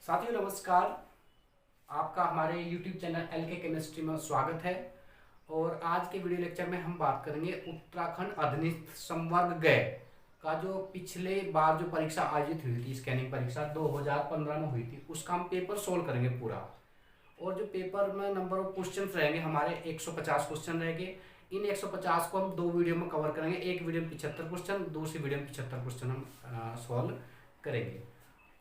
साथियों नमस्कार। आपका हमारे YouTube चैनल एल के केमिस्ट्री में स्वागत है। और आज के वीडियो लेक्चर में हम बात करेंगे उत्तराखंड अधिनिस्थ संवर्ग गय का जो पिछले बार जो परीक्षा आयोजित हुई थी, स्कैनिंग परीक्षा 2015 में हुई थी, उसका हम पेपर सोल्व करेंगे पूरा। और जो पेपर में नंबर ऑफ क्वेश्चन रहेंगे हमारे 150 क्वेश्चन रहेंगे। इन 150 को हम दो वीडियो में कवर करेंगे। एक वीडियो में 75 क्वेश्चन, दूसरी वीडियो में 75 क्वेश्चन हम सॉल्व करेंगे।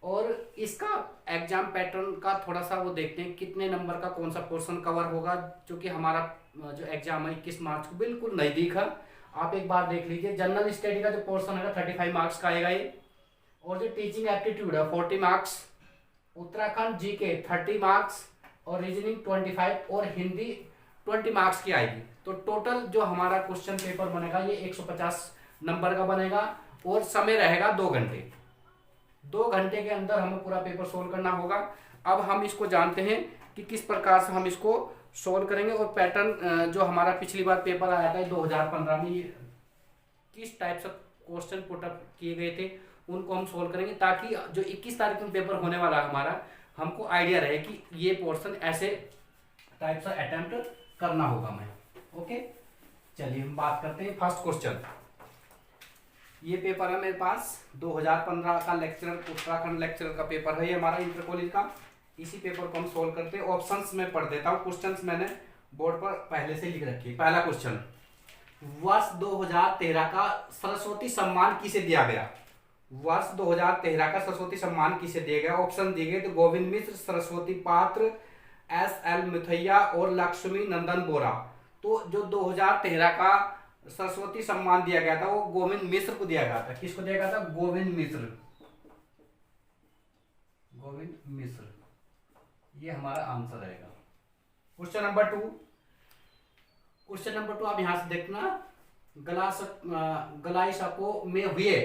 और इसका एग्जाम पैटर्न का थोड़ा सा वो देखते हैं कितने नंबर का कौन सा पोर्शन कवर होगा, क्योंकि हमारा जो एग्जाम है 21 मार्च को बिल्कुल नज़दीक है। आप एक बार देख लीजिए, जनरल स्टडी का जो पोर्शन है 35 मार्क्स का आएगा ये। और जो टीचिंग एप्टीट्यूड है 40 मार्क्स, उत्तराखंड जीके 30 मार्क्स, और रीजनिंग 25 और हिंदी 20 मार्क्स की आएगी। तो टोटल जो हमारा क्वेश्चन पेपर बनेगा ये 150 नंबर का बनेगा। और समय रहेगा 2 घंटे। 2 घंटे के अंदर हमें पूरा पेपर सोल्व करना होगा। अब हम इसको जानते हैं कि किस प्रकार से हम इसको सोल्व करेंगे। और पैटर्न जो हमारा पिछली बार पेपर आया था 2015 में, किस टाइप से क्वेश्चन पुटअप किए गए थे उनको हम सोल्व करेंगे, ताकि जो 21 तारीख में पेपर होने वाला है हमारा, हमको आइडिया रहे कि ये पोर्शन ऐसे टाइप से अटेम्प्ट करना होगा मैं। ओके, चलिए हम बात करते हैं फर्स्ट क्वेश्चन। ये पेपर है मेरे पास 2015 का लेक्चरर, उत्तराखंड लेक्चरर का पेपर है ये हमारा इंटर कॉलेज का। इसी पेपर को हम सोल्व करते हैं। ऑप्शंस में पढ़ देता हूँ, क्वेश्चंस मैंने बोर्ड पर पहले से लिख रखी है। पहला क्वेश्चन, वर्ष 2013 का सरस्वती सम्मान किसे दिया गया? वर्ष 2013 का सरस्वती सम्मान किसे दिया गया? ऑप्शन दिए गए तो गोविंद मिश्र, सरस्वती पात्र, SL मिथैया और लक्ष्मी नंदन बोरा। तो जो 2013 का सरस्वती सम्मान दिया गया था वो गोविंद मिश्र को दिया गया था। किसको दिया गया था? गोविंद मिश्र। गोविंद मिश्र, ये हमारा आंसर रहेगा। Question number 2। क्वेश्चन नंबर 2 आप यहां से देखना, गलाइसको में हुए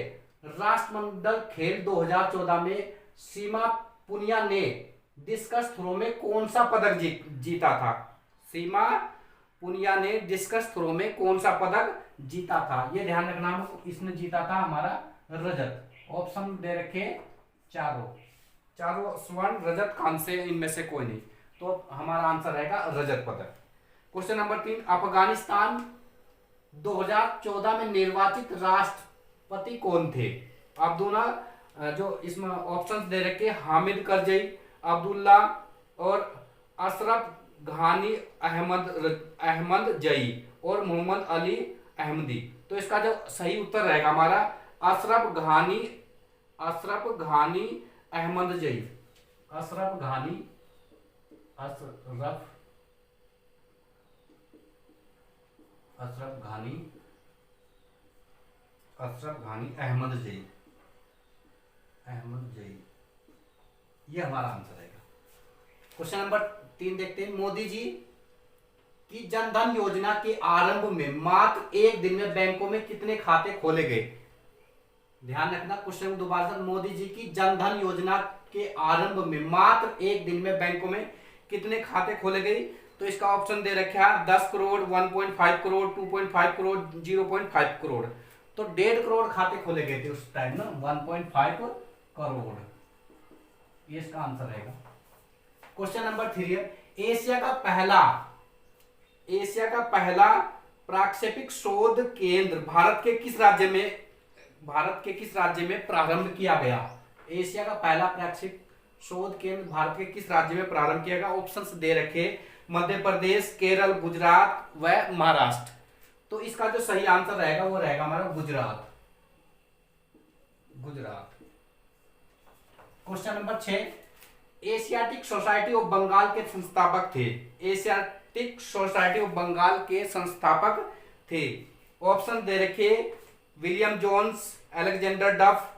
राष्ट्रमंडल खेल 2014 में सीमा पुनिया ने डिस्कस थ्रो में कौन सा पदक जीता था? सीमा पुनिया ने डिस्कस थ्रो में कौन सा पदक जीता था? ये ध्यान रखना हमको, इसने जीता था हमारा रजत। ऑप्शन दे रखे चारों स्वर्ण, रजत, कांस्य, इनमें से कोई नहीं। तो हमारा आंसर रहेगा रजत पदक। क्वेश्चन नंबर 3, अफगानिस्तान 2014 में निर्वाचित राष्ट्रपति कौन थे? आप दोनों जो इसमें ऑप्शंस दे रखे, हामिद करजई, अब्दुल्ला और अशरफ घानी अहमद जई और मोहम्मद अली अहमदी। तो इसका जो सही उत्तर रहेगा हमारा अशरफ घानी अहमद जई। अशरफ घानी अहमद जई। ये हमारा आंसर रहेगा। क्वेश्चन नंबर 3 देखते हैं। मोदी जी की जनधन योजना के आरंभ में मात्र एक दिन में बैंकों में कितने खाते खोले गए? ध्यान रखना, क्वेश्चन दोबारा से, मोदी जी की जनधन योजना के आरंभ में मात्र एक दिन में बैंकों में कितने खाते खोले गए? तो इसका ऑप्शन दे रखा है 10 करोड़, 1.5 करोड़, 2.5 करोड़, 0.5 करोड़। तो 1.5 करोड़ खाते खोले गए थे उस टाइम ना, 1.5 करोड़। ये इसका आंसर रहेगा। क्वेश्चन नंबर 3 है, एशिया का पहला प्रक्षेपक शोध केंद्र भारत के किस राज्य में प्रारंभ किया गया? एशिया का पहला प्रक्षेपक शोध केंद्र भारत के किस राज्य में प्रारंभ किया गया? ऑप्शंस दे रखे, मध्य प्रदेश, केरल, गुजरात व महाराष्ट्र। तो इसका जो सही आंसर रहेगा वो रहेगा हमारा Gujarat. Question number 6, Asiatic society of Bengal के संस्थापक थे। एशियाटिक सोसाइटी ऑफ बंगाल के संस्थापक थे। ऑप्शन दे रखे, विलियम जोन्स, अलेक्जेंडर डफ,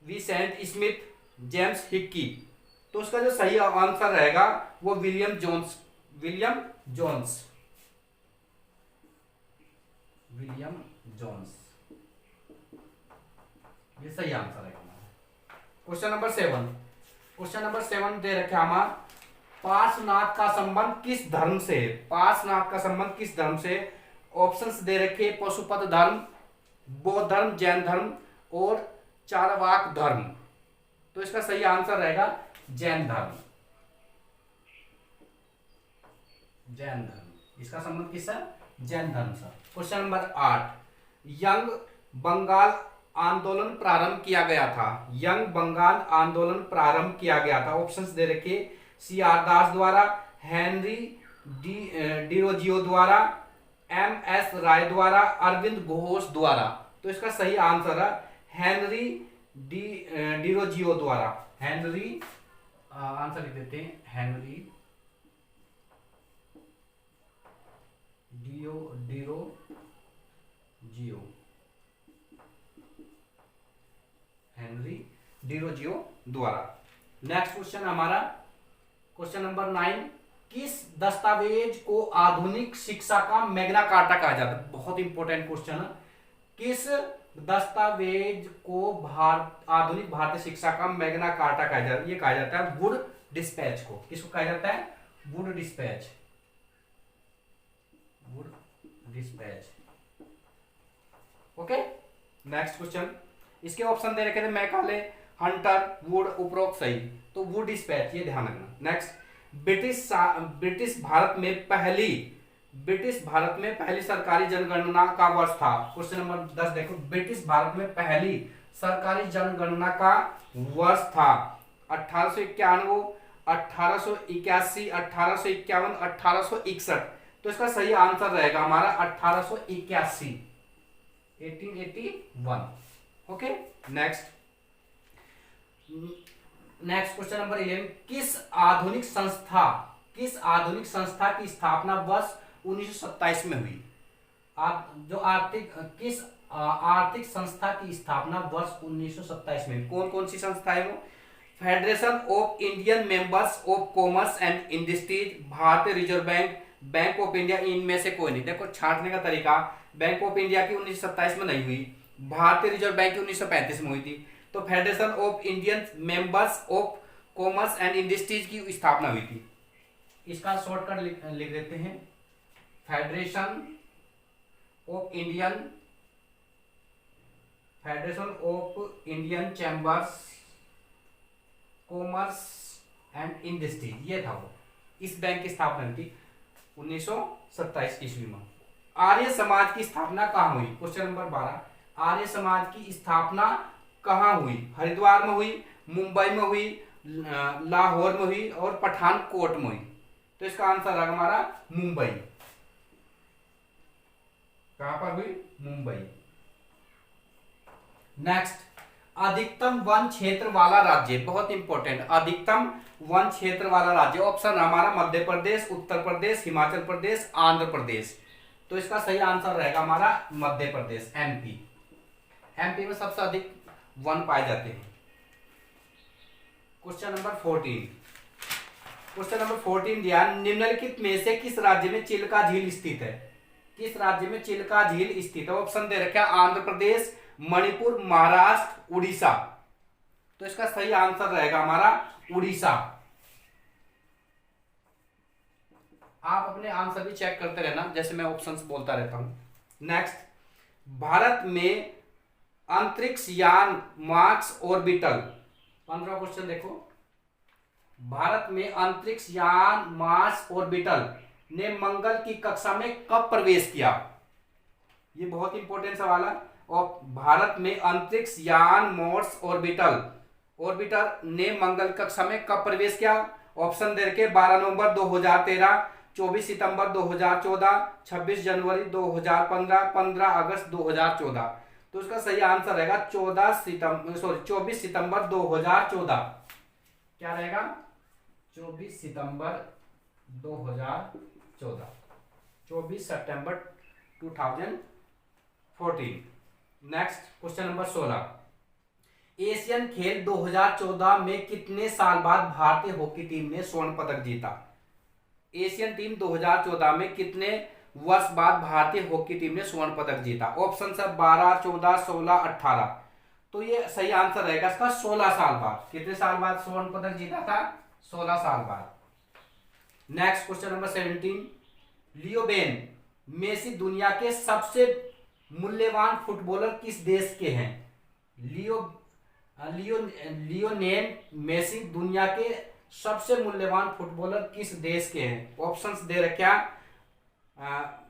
विसेंट स्मिथ, जेम्स हिक्की। तो उसका जो सही आंसर रहेगा वो विलियम जोन्स। ये सही आंसर है हमारा। क्वेश्चन नंबर 7 दे रखे हमारा, पार्श्वनाथ का संबंध किस धर्म से? पार्श्वनाथ का संबंध किस धर्म से? ऑप्शंस दे रखे, पशुपत धर्म, बौद्ध धर्म, जैन धर्म और चारवाक धर्म। तो इसका सही आंसर रहेगा जैन धर्म। जैन धर्म, इसका संबंध किससे? जैन धर्म से। क्वेश्चन नंबर 8, यंग बंगाल आंदोलन प्रारंभ किया गया था। यंग बंगाल आंदोलन प्रारंभ किया गया था। ऑप्शंस दे रखे, सी आर दास द्वारा, हेनरी डिरोजियो द्वारा, एम एस राय द्वारा, अरविंद घोष द्वारा। तो इसका सही आंसर है हेनरी डिरोजियो द्वारा। हेनरी, आंसर लिख देते हैं, हेनरी डिरोजियो, हेनरी डिरोजियो द्वारा। नेक्स्ट क्वेश्चन हमारा क्वेश्चन नंबर 9, किस दस्तावेज को आधुनिक शिक्षा का मैग्ना कार्टा कहा जाता है? बहुत इंपॉर्टेंट क्वेश्चन है। किस दस्तावेज को आधुनिक भारतीय शिक्षा का मैग्ना कार्टा कहा जाता है? ये कहा जाता है वुड डिस्पैच को। किसको कहा जाता है? Wood dispatch. Wood dispatch. Okay, next question, इसके ऑप्शन दे रखे थे मैकाले, हंटर, वुड, उपरोक्त सही, तो वुड डिस्पैच, ये ध्यान रखना। नेक्स्ट, ब्रिटिश भारत में पहली सरकारी जनगणना का वर्ष था। क्वेश्चन नंबर 10 देखो, ब्रिटिश भारत में पहली सरकारी जनगणना का वर्ष था 1891, 1881, 1851, 1861। तो इसका सही आंसर रहेगा हमारा 1881, 1881। ओके, नेक्स्ट क्वेश्चन नंबर 11, किस आधुनिक संस्था की स्थापना वर्ष 1927 में हुई? किस आर्थिक संस्था की स्थापना वर्ष 1927 में? कौन कौन सी संस्था है वो? Federation of Indian Members of Commerce and Industries, Bharatiya Reserve Bank, Bank of India, इनमें से कोई नहीं। देखो छांटने का तरीका, बैंक ऑफ इंडिया की 1927 में नहीं हुई, भारतीय रिजर्व बैंक की 1935 में हुई थी। तो federation of Indian Members of Commerce and industries की स्थापना हुई थी। इसका शॉर्टकट लिख देते हैं, federation of Indian chambers commerce and industries, ये था वो। इस बैंक की स्थापना हुई थी 1927 ईस्वी में। आर्य समाज की स्थापना कहाँ हुई? क्वेश्चन नंबर 12, आर्य समाज की स्थापना कहाँ हुई? हरिद्वार में हुई, मुंबई में हुई, लाहौर में हुई और पठानकोट में हुई। तो इसका आंसर है हमारा मुंबई। कहां पर हुई? मुंबई। नेक्स्ट, अधिकतम वन क्षेत्र वाला राज्य, बहुत इंपॉर्टेंट, अधिकतम वन क्षेत्र वाला राज्य। ऑप्शन हमारा मध्य प्रदेश, उत्तर प्रदेश, हिमाचल प्रदेश, आंध्र प्रदेश। तो इसका सही आंसर रहेगा हमारा मध्य प्रदेश, एमपी। एमपी में सबसे अधिक वन पाए जाते हैं। क्वेश्चन नंबर 14 दिया, निम्नलिखित में से किस राज्य में चिल्का झील स्थित है? किस राज्य में चिल्का झील स्थित है? ऑप्शन दे रखा, आंध्र प्रदेश, मणिपुर, महाराष्ट्र, उड़ीसा। तो इसका सही आंसर रहेगा हमारा उड़ीसा। आप अपने आंसर भी चेक करते रहना, जैसे मैं ऑप्शंस बोलता रहता हूं। नेक्स्ट, भारत में अंतरिक्ष यान मार्स ऑर्बिटल, 15 क्वेश्चन देखो, भारत में अंतरिक्ष यान मार्स ऑर्बिटल ने मंगल की कक्षा में कब प्रवेश किया? ये बहुत इंपॉर्टेंट सवाल है। और भारत में अंतरिक्ष यान मार्स ऑर्बिटर ने मंगल कक्षा में कब प्रवेश किया? ऑप्शन दे के 12 नवंबर 2013, 24 सितंबर 2014, 26 जनवरी 2015, 15 अगस्त 2014। तो उसका सही आंसर रहेगा 24 सितंबर 2014। क्या रहेगा? 24 सितंबर 2014, 24 सितंबर 2014। नेक्स्ट क्वेश्चन नंबर 16, एशियन खेल 2014 में कितने साल बाद भारतीय हॉकी टीम ने स्वर्ण पदक जीता? एशियन टीम 2014 में कितने वर्ष बाद भारतीय हॉकी टीम ने स्वर्ण पदक जीता? ऑप्शन है 12, 14, 16, 18। तो ये सही आंसर रहेगा इसका 16 साल बाद। कितने साल बाद स्वर्ण पदक जीता था? 16 साल बाद। Next question number 17, Lionel Messi दुनिया के सबसे मूल्यवान फुटबॉलर किस देश के हैं? लियोनेल मेसी दुनिया के सबसे मूल्यवान फुटबॉलर किस देश के हैं? ऑप्शंस दे रखे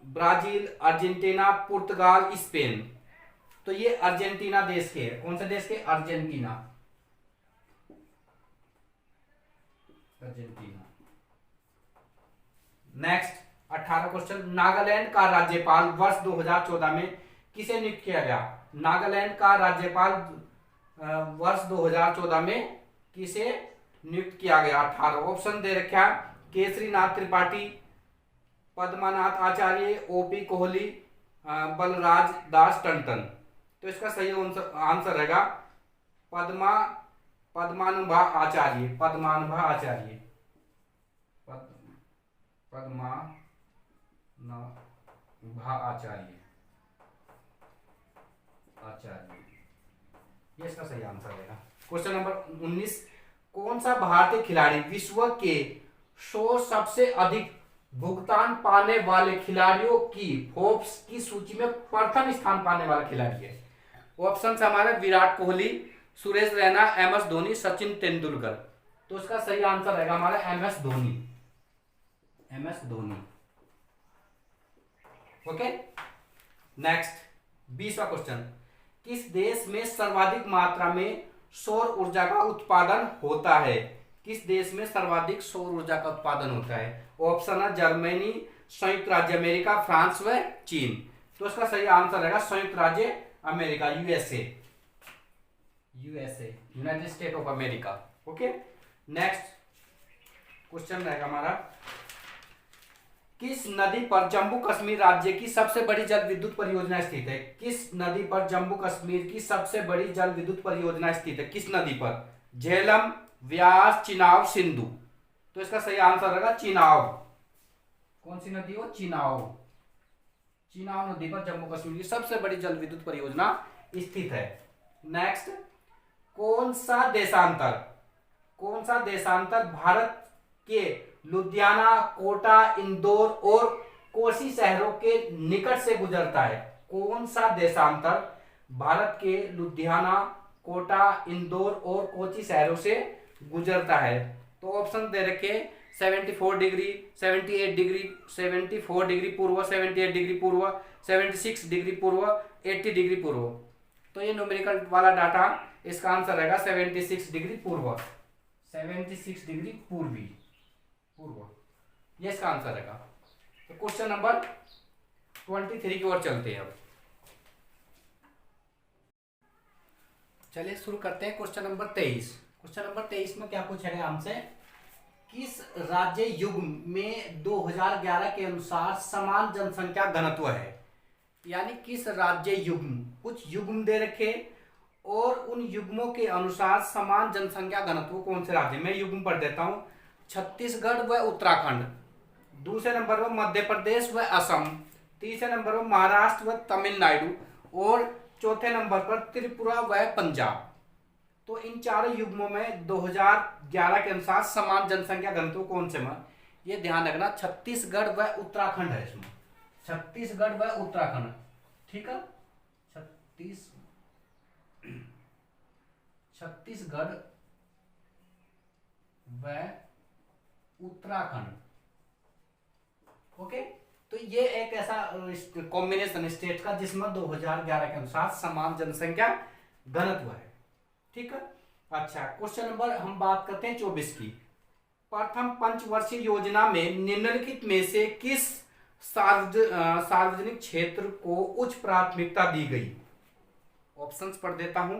ब्राजील, अर्जेंटीना, पुर्तगाल, स्पेन। तो ये अर्जेंटीना देश के हैं। कौन से देश के? Argentina. Argentina. Next 18 question, Nagaland का राज्यपाल वर्ष 2014 में किसे नियुक्त किया गया? नागालैंड का राज्यपाल वर्ष 2014 में किसे नियुक्त किया गया? 18 ऑप्शन दे रखा, केसरीनाथ त्रिपाठी, पद्मानाथ आचार्य, ओपी कोहली, बलराज दास टंडन। तो इसका सही आंसर रहेगा पद्मानुभा आचार्य। पद्मानुभा आचार्य। पद्मानुभा आचार्य। ये इसका सही आंसर रहेगा। क्वेश्चन नंबर 19, कौन सा भारतीय खिलाड़ी विश्व के 100 सबसे अधिक भुगतान पाने वाले खिलाड़ियों की फोर्ब्स की सूची में प्रथम स्थान पाने वाला खिलाड़ी है? ऑप्शन हमारे विराट कोहली, सुरेश रैना, एम एस धोनी, सचिन तेंदुलकर। तो इसका सही आंसर रहेगा हमारा M S Dhoni. M S Dhoni. Okay. Next 20वां क्वेश्चन, किस देश में सर्वाधिक मात्रा में सौर ऊर्जा का उत्पादन होता है? किस देश में सर्वाधिक सौर ऊर्जा का उत्पादन होता है? ऑप्शन है जर्मनी, संयुक्त राज्य अमेरिका, फ्रांस व चीन। तो इसका सही आंसर रहेगा संयुक्त राज्य America, USA. USA, United state of America. Okay. Next question रहेगा हमारा, किस नदी पर जम्मू कश्मीर राज्य की सबसे बड़ी जल विद्युत परियोजना स्थित है? किस नदी पर जम्मू कश्मीर की सबसे बड़ी जल विद्युत परियोजना स्थित है? किस नदी पर? झेलम, व्यास, चिनाब, सिंधु। तो इसका सही आंसर रहेगा चिनाब। कौन सी नदी हो? चिनाब। चिनाब नदी पर जम्मू कश्मीर की सबसे बड़ी जल विद्युत परियोजना स्थित है। नेक्स्ट, कौन सा देशांतर भारत के लुधियाना, कोटा, इंदौर और कोसी शहरों के निकट से गुजरता है? कौन सा देशांतर भारत के लुधियाना, कोटा, इंदौर और कोची शहरों से गुजरता है? तो ऑप्शन दे रखे 74 डिग्री, 78 डिग्री, 74 डिग्री पूर्व, 78 डिग्री पूर्व, 76 डिग्री पूर्व, 80 डिग्री पूर्व। तो ये न्यूमेरिकल वाला डाटा, इसका आंसर रहेगा 76 डिग्री पूर्व। 76 डिग्री पूर्वी, पूर्व। ये इसका आंसर रहेगा। तो क्वेश्चन नंबर 23 की ओर चलते हैं अब। चलिए शुरू करते हैं क्वेश्चन नंबर 23। क्वेश्चन नंबर 23 में क्या पूछा गया हमसे, किस राज्य युग्म में 2011 के अनुसार समान जनसंख्या घनत्व है? यानी किस राज्य युग्म, कुछ युग्म दे रखे और उन युग्मों के अनुसार समान जनसंख्या घनत्व कौन से राज्य में? युग्म पढ़ देता हूं, छत्तीसगढ़ व उत्तराखंड, दूसरे नंबर पर मध्य प्रदेश व असम, तीसरे नंबर पर महाराष्ट्र व तमिलनाडु और चौथे नंबर पर त्रिपुरा व पंजाब। तो इन चारों युग्मों में 2011 के अनुसार समान जनसंख्या घनत्व कौन से में? ये ध्यान रखना, छत्तीसगढ़ व उत्तराखंड है इसमें। छत्तीसगढ़ व उत्तराखंड, ठीक है। छत्तीसगढ़ व उत्तराखंड। ओके। तो ये एक ऐसा कॉम्बिनेशन स्टेट का जिसमें 2011 के अनुसार समान जनसंख्या घनत्व है, ठीक है। अच्छा, क्वेश्चन नंबर हम बात करते हैं 24 की। प्रथम पंचवर्षीय योजना में निम्नलिखित में से किस सार्वजनिक क्षेत्र को उच्च प्राथमिकता दी गई? ऑप्शंस पढ़ देता हूं।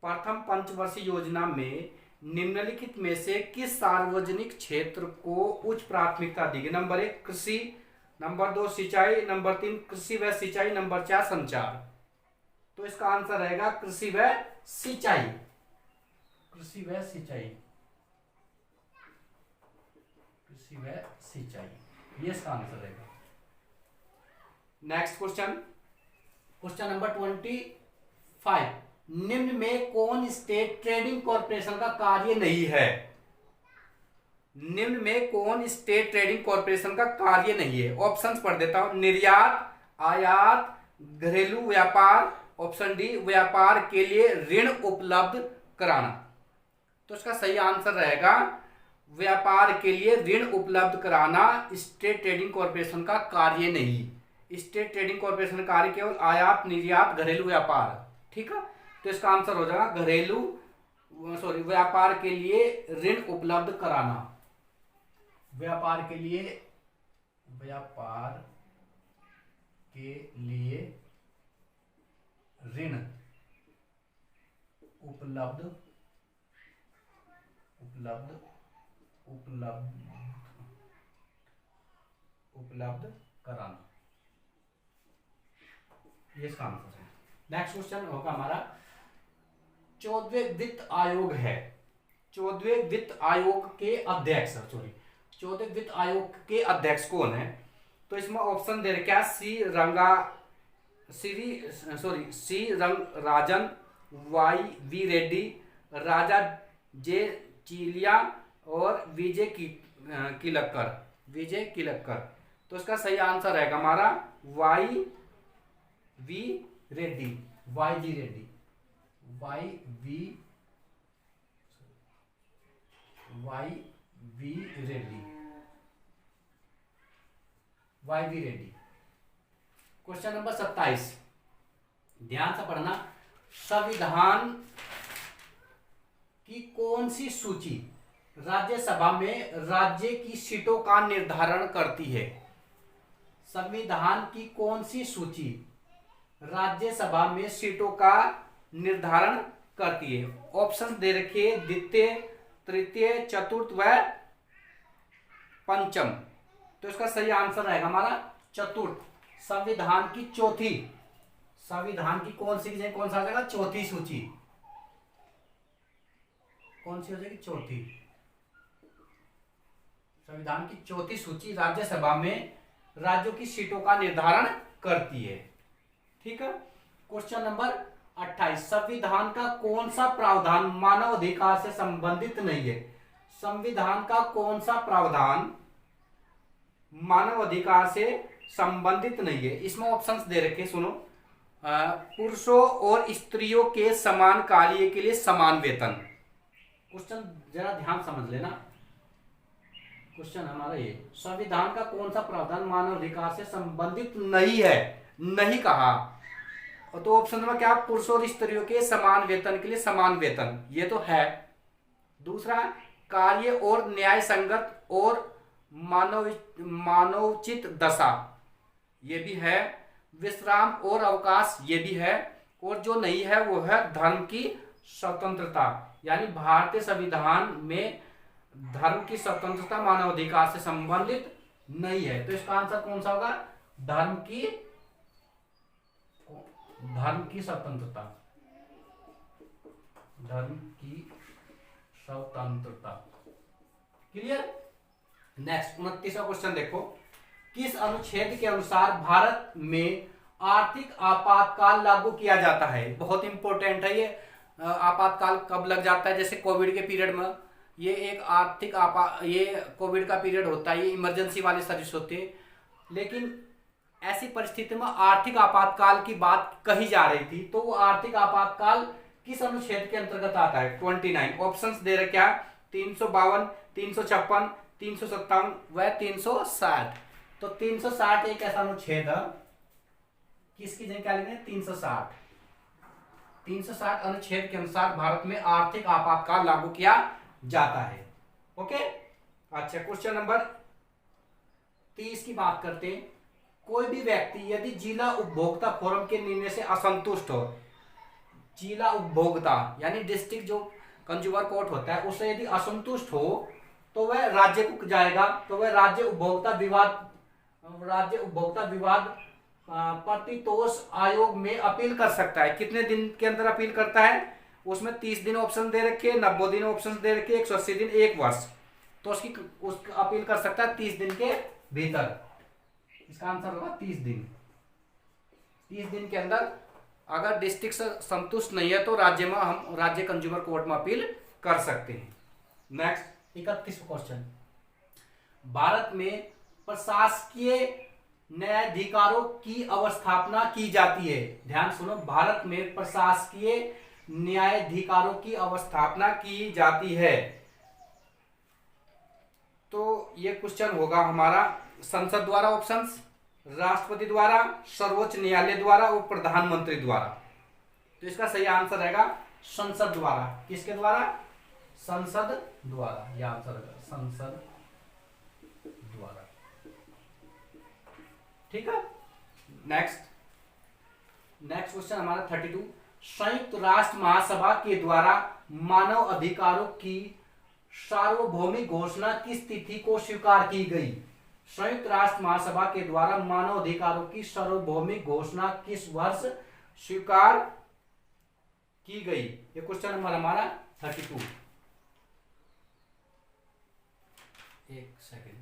प्रथम पंचवर्षीय योजना में निम्नलिखित में से किस सार्वजनिक क्षेत्र को उच्च प्राथमिकता दी गई? नंबर 1 कृषि, नंबर 2 सिंचाई, नंबर 3 कृषि व सिंचाई, नंबर 4 संचार। तो इसका आंसर रहेगा कृषि व सिंचाई। कृषि व सिंचाई, कृषि व सिंचाई, ये इसका आंसर रहेगा। नेक्स्ट क्वेश्चन, क्वेश्चन नंबर 25, निम्न में कौन स्टेट ट्रेडिंग कॉर्पोरेशन का कार्य नहीं है? निम्न में कौन स्टेट ट्रेडिंग कॉर्पोरेशन का कार्य नहीं है? ऑप्शंस पढ़ देता हूं। निर्यात, आयात, घरेलू व्यापार, ऑप्शन डी व्यापार के लिए ऋण उपलब्ध कराना। तो इसका सही आंसर रहेगा व्यापार के लिए ऋण उपलब्ध कराना स्टेट ट्रेडिंग कॉरपोरेशन का कार्य नहीं। स्टेट ट्रेडिंग कॉरपोरेशन का कार्य केवल आयात निर्यात घरेलू व्यापार। ठीक है, तो इसका आंसर हो जाएगा व्यापार के लिए ऋण उपलब्ध कराना। व्यापार के लिए ऋण उपलब्ध कराना, ये इसका आंसर है। नेक्स्ट क्वेश्चन होगा हमारा 14वें वित्त आयोग है। 14वें वित्त आयोग के अध्यक्ष 14वें वित्त आयोग के अध्यक्ष कौन है? तो इसमें ऑप्शन दे रखा है C Rangarajan, Y V Reddy, Raja J Chelliah और विजय किलक्कर। तो इसका सही आंसर रहेगा हमारा Y V Reddy. Y V Reddy. Question number 27, ध्यान से पढ़ना। संविधान की कौन सी सूची राज्यसभा में राज्य की सीटों का निर्धारण करती है? संविधान की कौन सी सूची राज्यसभा में सीटों का निर्धारण करती है? ऑप्शन दे रखे द्वितीय, तृतीय, चतुर्थ व पंचम। तो इसका सही आंसर रहेगा हमारा चतुर्थ। संविधान की कौन सी सा आ जाएगा? चौथी सूची। कौन सी हो जाएगी? चौथी। संविधान की चौथी सूची राज्यसभा में राज्यों की सीटों का निर्धारण करती है। ठीक है। क्वेश्चन नंबर 28, संविधान का कौन सा प्रावधान मानव अधिकार से संबंधित नहीं है? संविधान का कौन सा प्रावधान मानव अधिकार से संबंधित नहीं है? इसमें ऑप्शंस दे रखे, सुनो। पुरुषों और स्त्रियों के समान कार्य के लिए समान वेतन। क्वेश्चन जरा ध्यान समझ लेना। क्वेश्चन हमारा ये, संविधान का कौन सा प्रावधान मानव अधिकार से संबंधित नहीं है? नहीं कहा। तो ऑप्शन में क्या? पुरुषों और स्त्रियों के समान वेतन के लिए समान वेतन, ये तो है। दूसरा, कार्य और न्याय संगत और मानवोचित दशा, ये भी है। विश्राम और अवकाश, ये भी है। और जो नहीं है वो है धर्म की स्वतंत्रता, यानी भारतीय संविधान में धर्म की स्वतंत्रता मानव अधिकार से संबंधित नहीं है। तो इसका आंसर कौन सा होगा? धर्म की स्वतंत्रता। क्लियर? नेक्स्ट 29वां क्वेश्चन देखो। किस अनुच्छेद के अनुसार भारत में आर्थिक आपातकाल लागू किया जाता है? बहुत इंपॉर्टेंट है ये। आपातकाल कब लग जाता है? जैसे कोविड के पीरियड में, ये एक ये कोविड का पीरियड होता है, ये इमरजेंसी वाली सर्विस होती है। लेकिन ऐसी परिस्थिति में आर्थिक आपातकाल की बात कही जा रही थी, तो वो आर्थिक आपातकाल किस अनुच्छेद के अंतर्गत आता है? 29। ऑप्शंस दे रखे हैं 352, 356, 357 व 360। तो 360 एक ऐसा अनुच्छेद है, किसकी जगह क्या लेंगे? 360। 360 अनुच्छेद के अनुसार भारत में आर्थिक आपातकाल लागू किया जाता है। ओके, अच्छा। क्वेश्चन नंबर 30 की बात करते हैं। कोई भी व्यक्ति यदि जिला उपभोक्ता फोरम के निर्णय से असंतुष्ट हो, जिला उपभोक्ता यानी डिस्ट्रिक्ट जो कंज्यूमर कोर्ट होता है, उससे यदि असंतुष्ट हो तो वह राज्य को जाएगा। तो वह राज्य उपभोक्ता विवाद प्रतितोष आयोग में अपील कर सकता है। कितने दिन के अंदर अपील करता है? उसमें 30 दिन ऑप्शन दे रखे, 90 दिन ऑप्शन दे रखे, 180 दिन, 1 वर्ष। तो उसकी अपील कर सकता है 30 दिन के भीतर। इसका आंसर होगा 30 दिन। 30 दिन के अंदर अगर डिस्ट्रिक्ट से संतुष्ट नहीं है तो हम राज्य कंज्यूमर कोर्ट में अपील कर सकते हैं। Next 31वां question. भारत में प्रशासकीय न्यायाधिकारों की अवस्थापना की जाती है। ध्यान सुनो, भारत में प्रशासकीय न्यायाधिकारों की अवस्थापना की जाती है? तो ये क्वेश्चन होगा हमारा संसद द्वारा ऑप्शंस, राष्ट्रपति द्वारा, सर्वोच्च न्यायालय द्वारा और प्रधानमंत्री द्वारा। तो इसका सही आंसर रहेगा संसद द्वारा। किसके द्वारा? संसद द्वारा, यह आंसर है संसद द्वारा। ठीक है। नेक्स्ट क्वेश्चन हमारा 32। संयुक्त राष्ट्र महासभा के द्वारा मानव अधिकारों की सार्वभौमिक घोषणा किस तिथि को स्वीकार की गई? संयुक्त राष्ट्र महासभा के द्वारा मानव अधिकारों की सार्वभौमिक घोषणा किस वर्ष स्वीकार की गई? ये क्वेश्चन नंबर हमारा 32। एक सेकेंड,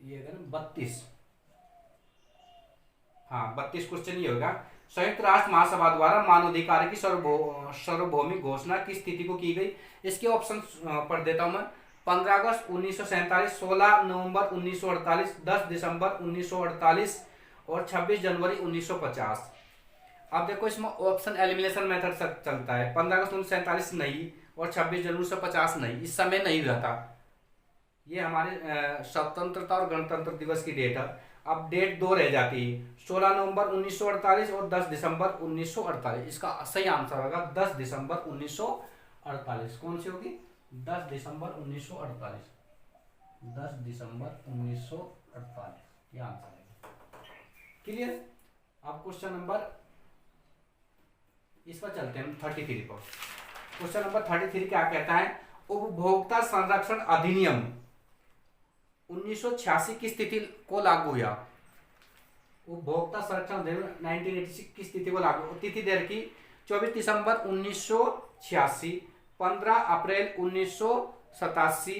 ये 32। हाँ 32 क्वेश्चन ये होगा। संयुक्त राष्ट्र महासभा द्वारा मानवाधिकार की सार्वभौमिक घोषणा किस तिथि को की गई? इसके ऑप्शन पढ़ देता हूं मैं। 15 अगस्त 1947, 16 नवंबर 1948, 10 दिसंबर 1948 और 26 जनवरी 1950। अब देखो इसमें ऑप्शन एलिमिनेशन मेथड से चलता है। 15 अगस्त 1947 नहीं और 26 जनवरी 1950 नहीं, इस समय नहीं रहता। ये हमारे स्वतंत्रता और गणतंत्र दिवस की डेट है। अब डेट दो रह जाती है, 16 नवंबर 1948 और 10 दिसंबर 1948। इसका सही आंसर होगा 10 दिसंबर 1948। कौन सी होगी? 10 दिसंबर 1948। 10 दिसंबर 1948 ये आंसर है। क्लियर? अब क्वेश्चन नंबर इस पर चलते हैं 33 पर। क्वेश्चन नंबर 33 क्या कहता है? उपभोक्ता संरक्षण अधिनियम 1986 की स्थिति को लागू हुआ। उपभोक्ता संरक्षण अधिनियम 1986 की स्थिति को लागू। तिथि दे रखी 24 दिसंबर 1986, 15 अप्रैल 1987,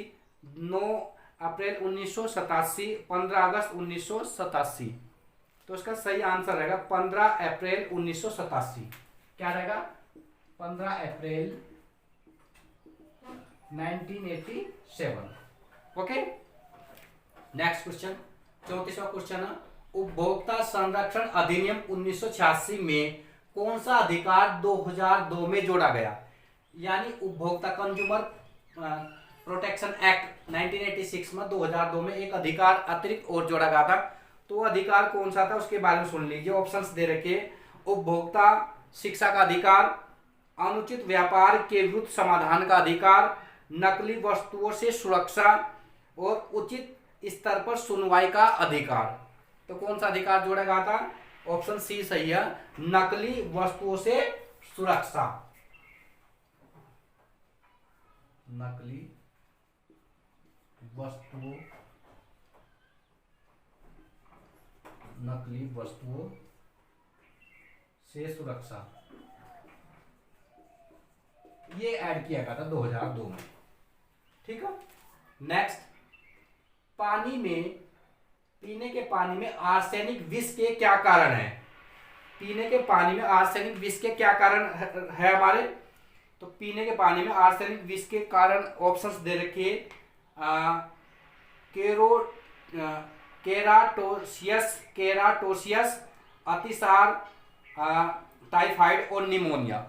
9 अप्रैल 1987, 15 अगस्त 1987। तो इसका सही आंसर रहेगा 15 अप्रैल 1987। क्या रहेगा? 15 अप्रैल 1987। ओके। नेक्स्ट क्वेश्चन 34वां क्वेश्चन है, उपभोक्ता संरक्षण अधिनियम 1986 में कौन सा अधिकार 2002 में जोड़ा गया? यानी उपभोक्ता कंज्यूमर प्रोटेक्शन एक्ट 1986 में 2002 में एक अधिकार अतिरिक्त और जोड़ा गया था। तो अधिकार कौन सा था उसके बारे में सुन लीजिए। ऑप्शंस दे रखे, उपभोक्ता शिक्षा का अधिकार, अनुचित व्यापार के विरुद्ध समाधान का अधिकार, नकली वस्तुओं से सुरक्षा और उचित स्तर पर सुनवाई का अधिकार। तो कौन सा अधिकार जोड़ा गया था? ऑप्शन सी सही है, नकली वस्तुओं से सुरक्षा। नकली वस्तुओं से सुरक्षा, ये ऐड किया गया था 2002 में। ठीक है। नेक्स्ट, पीने के पानी में आर्सेनिक विष के क्या कारण है? पीने के पानी में आर्सेनिक विष के क्या कारण है हमारे? तो पीने के पानी में आर्सेनिक विष के कारण ऑप्शंस दे रखिए, केराटोसियस, अतिसार, टाइफाइड और निमोनिया।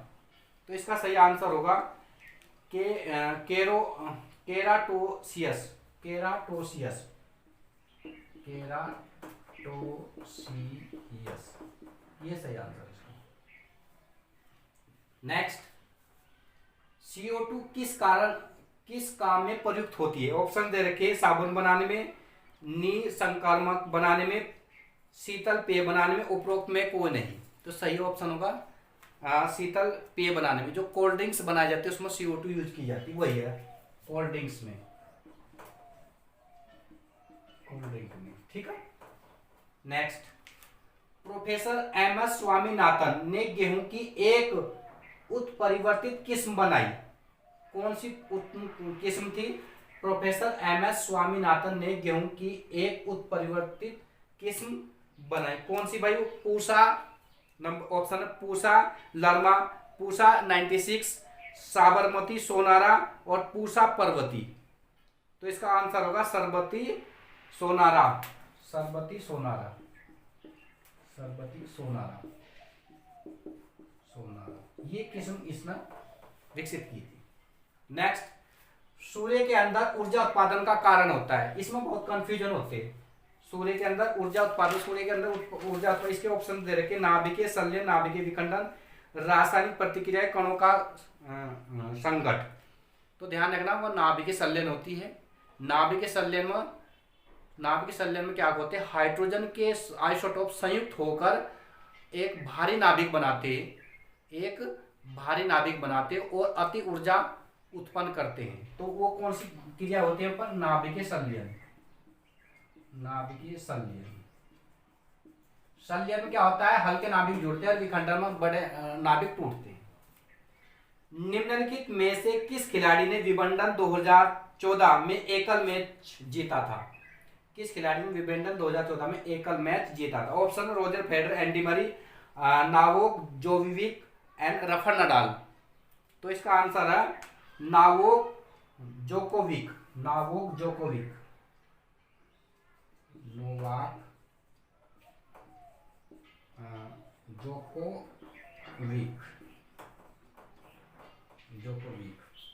तो इसका सही आंसर होगा केराटोसियस। ये सही आंसर है इसका। नेक्स्ट, CO2 किस काम में प्रयुक्त होती है? ऑप्शन दे रखे, साबुन बनाने में, निसंक्रामक बनाने में, शीतल पेय बनाने में, उपरोक्त में कोई नहीं। तो सही ऑप्शन होगा शीतल पेय बनाने में। जो कोल्ड ड्रिंक्स बनाए जाते हैं उसमें CO2 यूज की जाती है, वही है कोल्ड ड्रिंक्स में। ठीक है। नेक्स्ट, प्रोफेसर MS स्वामीनाथन ने गेहूं की एक उत्परिवर्तित किस्म बनाई। कौन सी किस्म थी? प्रोफेसर MS स्वामीनाथन ने गेहूं की एक उत्परिवर्तित किस्म बनाई। कौन सी भाई? पूसा, ऑप्शन है पूसा लर्मा, पूसा 96, साबरमती सोनारा और पूसा पर्वती। तो इसका आंसर होगा सरबती सोनारा। सोनार, ये किस्म इसने विकसित की थी। नेक्स्ट, सूर्य के अंदर ऊर्जा उत्पादन का कारण होता है, इसमें बहुत कंफ्यूजन होते हैं। सूर्य के अंदर ऊर्जा उत्पादन, सूर्य के अंदर ऊर्जा उत्पादन, इसके ऑप्शन दे रखे नाभिकीय संलयन, नाभिकीय विखंडन, रासायनिक प्रतिक्रिया, कणों का संघट। तो ध्यान रखना वो नाभिकीय संलयन होती है। नाभिकीय संलयन में क्या होते हैं, हाइड्रोजन के आइसोटोप संयुक्त होकर एक भारी नाभिक बनाते और अति ऊर्जा उत्पन्न करते हैं। तो वो कौन सी क्रिया होती है पर नाभिकीय संलयन। संलयन में क्या होता है, हल्के नाभिक जुड़ते हैं और विखंडन में बड़े नाभिक टूटते हैं। निम्नलिखित में से किस खिलाड़ी ने विंबलडन 2014 में एकल मैच जीता था? किस खिलाड़ी ने विंबलडन 2014 में एकल मैच जीता था? ऑप्शन: रोजर फेडरर, एंडी मरी, नोवाक जोकोविच एंड राफेल नडाल। तो इसका आंसर है नोवाक जोकोविच।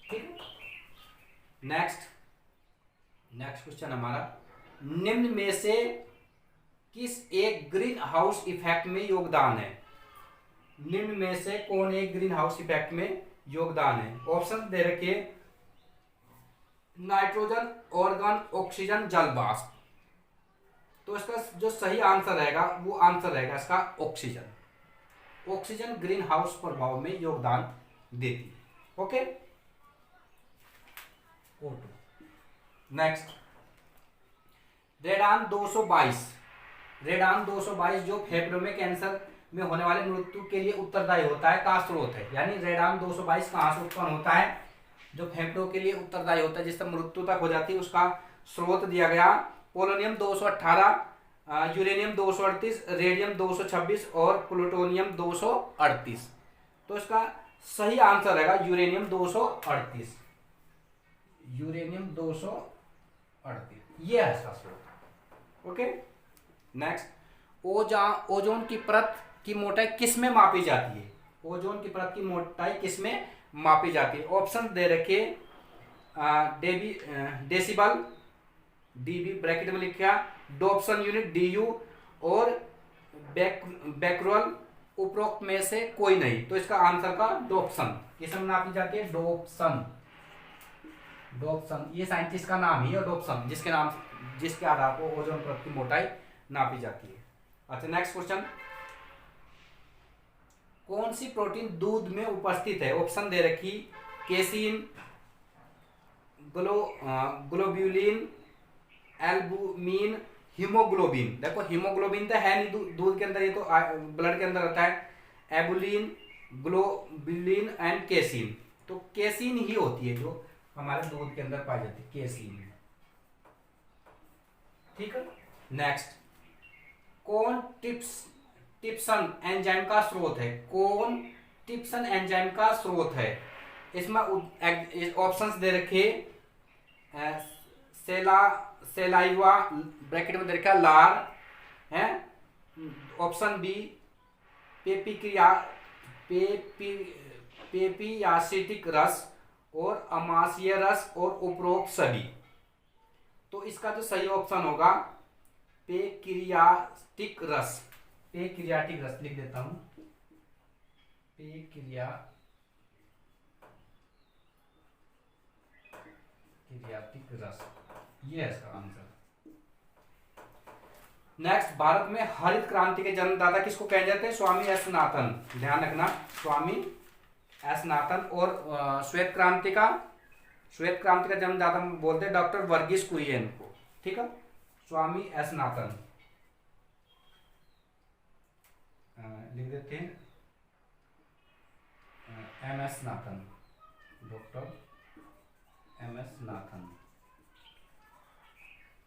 ठीक। नेक्स्ट क्वेश्चन हमारा, निम्न में से किस एक ग्रीन हाउस इफेक्ट में योगदान है? निम्न में से कौन एक ग्रीन हाउस इफेक्ट में योगदान है? ऑप्शन दे रखे नाइट्रोजन, ऑर्गन, ऑक्सीजन, जल वाष्प। तो इसका जो सही आंसर रहेगा वो आंसर रहेगा इसका ऑक्सीजन ग्रीन हाउस प्रभाव में योगदान देती है। ओके। नेक्स्ट, रेडान 222 जो फेफड़ों में कैंसर में होने वाले मृत्यु के लिए उत्तरदायी होता है का स्रोत है? यानी रेडान 222 कहां से उत्पन्न होता है? जो फेफड़ों के लिए उत्तरदायी होता है, जिससे मृत्यु तक हो जाती है, उसका स्रोत दिया गया पोलोनियम 218, यूरेनियम 238, रेडियम 226 और प्लूटोनियम 238। तो इसका सही आंसर रहेगा यूरेनियम 238। ये है इसका स्रोत। ओके। नेक्स्ट, ओजोन की परत की मोटाई किस में मापी जाती है? ओजोन की परत की मोटाई किस में मापी जाती है? ऑप्शन दे रखे डेसिबल, डीबी ब्रैकेट में लिखा, डॉप्सन यूनिट DU और बैक्यूल, उपरोक्त में से कोई नहीं। तो इसका आंसर का डॉप्सन, किस में नापी जाती है? डॉप्सन। ये साइंटिस्ट का नाम ही है डॉप्सन, जिसके आधार पर ओजोन परत की मोटाई नापी जाती है। अच्छा, नेक्स्ट क्वेश्चन, कौन सी प्रोटीन दूध में उपस्थित है? ऑप्शन दे रखी केसिन, ग्लोब्यूलिन, एल्बुमिन, हीमोग्लोबिन। देखो हीमोग्लोबिन तो है नहीं दूध के अंदर, ये तो ब्लड के अंदर रहता है। एबुलिन, ग्लोब्यूलिन एंड केसिन। तो केसिन ही होती है जो हमारे दूध के अंदर पाई जाती है, केसिन। ठीक है। नेक्स्ट, कौन टिप्सन एंजाइम का स्रोत है? कौन टिप्सन एंजाइम का स्रोत है? इसमें ऑप्शंस दे रखे सेलाइवा ब्रैकेट में दे रखा लार है, ऑप्शन बी पेपियासिटिक रस और अमाशय रस और उपरोक्त सभी। तो इसका जो सही ऑप्शन होगा पेक्रियाटिक रस लिख देता हूं, पेक्रियाटिक रस, ये है इसका आंसर। नेक्स्ट, भारत में हरित क्रांति के जन्मदाता किसको कहे जाते हैं? स्वामी एस नाथन। ध्यान रखना, स्वामी एस नाथन। और श्वेत क्रांति का जन्मदाता बोलते हैं डॉक्टर वर्गीस कुरियन को। ठीक है, स्वामी एस नाथन लिख देते हैं, MS Nathan, doctor MS Nathan.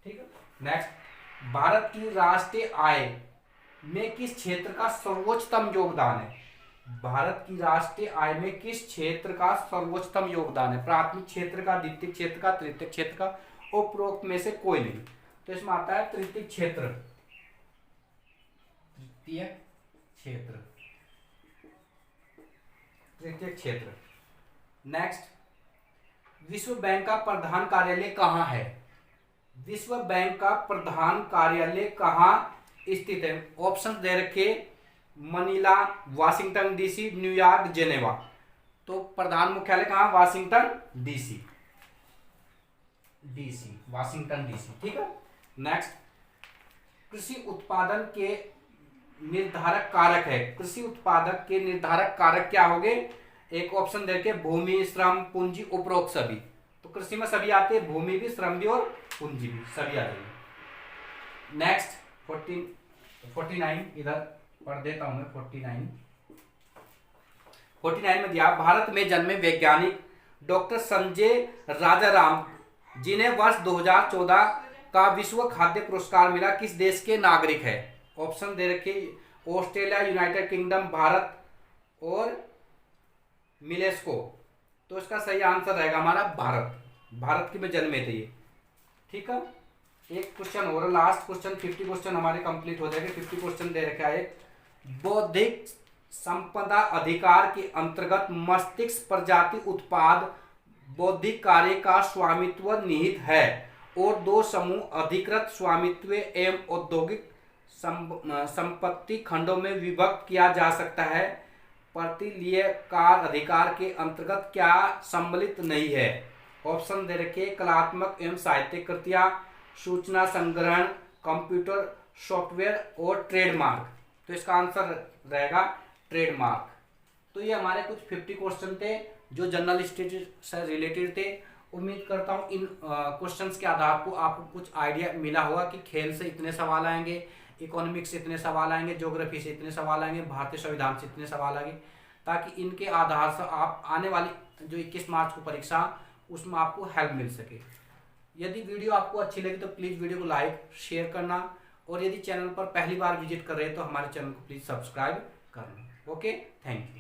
ठीक है। नेक्स्ट, भारत की राष्ट्रीय आय में किस क्षेत्र का सर्वोच्चतम योगदान है? भारत की राष्ट्रीय आय में किस क्षेत्र का सर्वोच्चतम योगदान है? प्राथमिक क्षेत्र का, द्वितीय क्षेत्र का, तृतीय क्षेत्र का, उपरोक्त में से कोई नहीं। तो इसमें आता है तृतीय क्षेत्र। तृतीय क्षेत्र। नेक्स्ट, विश्व बैंक का प्रधान कार्यालय कहाँ है? विश्व बैंक का प्रधान कार्यालय कहाँ स्थित है? ऑप्शन दे रखे, Manila, Washington DC, New York, Geneva. तो प्रधान मुख्यालय कहाँ? Washington DC, Washington DC. ठीक है। नेक्स्ट, कृषि उत्पादन के निर्धारक कारक है। कृषि उत्पादक के निर्धारक कारक क्या होंगे? एक ऑप्शन देके, भूमि, श्रम, पूंजी, उपरोक्त सभी। तो कृषि में सभी आते हैं, भूमि भी, श्रम भी और पूंजी भी, सभी आ जाएंगे। नेक्स्ट 49 इधर पढ़ देता हूं मैं। 49 में दिया, भारत में जन्मे वैज्ञानिक डॉक्टर संजय राजाराम, जिन्हें वर्ष 2014 का विश्व खाद्य पुरस्कार मिला, किस देश के नागरिक है? ऑप्शन दे रखे, ऑस्ट्रेलिया, यूनाइटेड किंगडम, भारत और मिलेस्को। तो इसका सही आंसर रहेगा हमारा भारत। भारत की में जन्मे थे ये। ठीक है। एक क्वेश्चन और, लास्ट क्वेश्चन, 50 क्वेश्चन हमारे कंप्लीट हो जाएंगे। 50 क्वेश्चन दे रखा है, बौद्धिक संपदा अधिकार के अंतर्गत मस्तिष्क प्रजाति उत्पाद बौद्धिक कार्य का स्वामित्व निहित है और दो समूह अधिकृत स्वामित्व एवं औद्योगिक संपत्ति खंडों में विभक्त किया जा सकता है। प्रतिलियकार अधिकार के अंतर्गत क्या सम्मिलित नहीं है? ऑप्शन दे रखे, कलात्मक एवं साहित्यिक कृतियां, सूचना संग्रहण, कंप्यूटर सॉफ्टवेयर और ट्रेडमार्क। तो इसका आंसर रहेगा ट्रेडमार्क। तो ये हमारे कुछ 50 क्वेश्चन थे जो जनरल स्टडीज से रिलेटेड थे। उम्मीद करता हूँ इन क्वेश्चंस के आधार को आपको कुछ आइडिया मिला होगा कि खेल से इतने सवाल आएंगे, इकोनॉमिक्स से इतने सवाल आएंगे, ज्योग्राफी से इतने सवाल आएंगे, भारतीय संविधान से इतने सवाल आएंगे, ताकि इनके आधार से आप आने वाली जो 21 मार्च को परीक्षा उसमें आपको हेल्प मिल सके। यदि वीडियो आपको अच्छी लगी तो प्लीज़ वीडियो को लाइक शेयर करना, और यदि चैनल पर पहली बार विजिट कर रहे हैं तो हमारे चैनल को प्लीज़ सब्सक्राइब करना। Okay, thank you.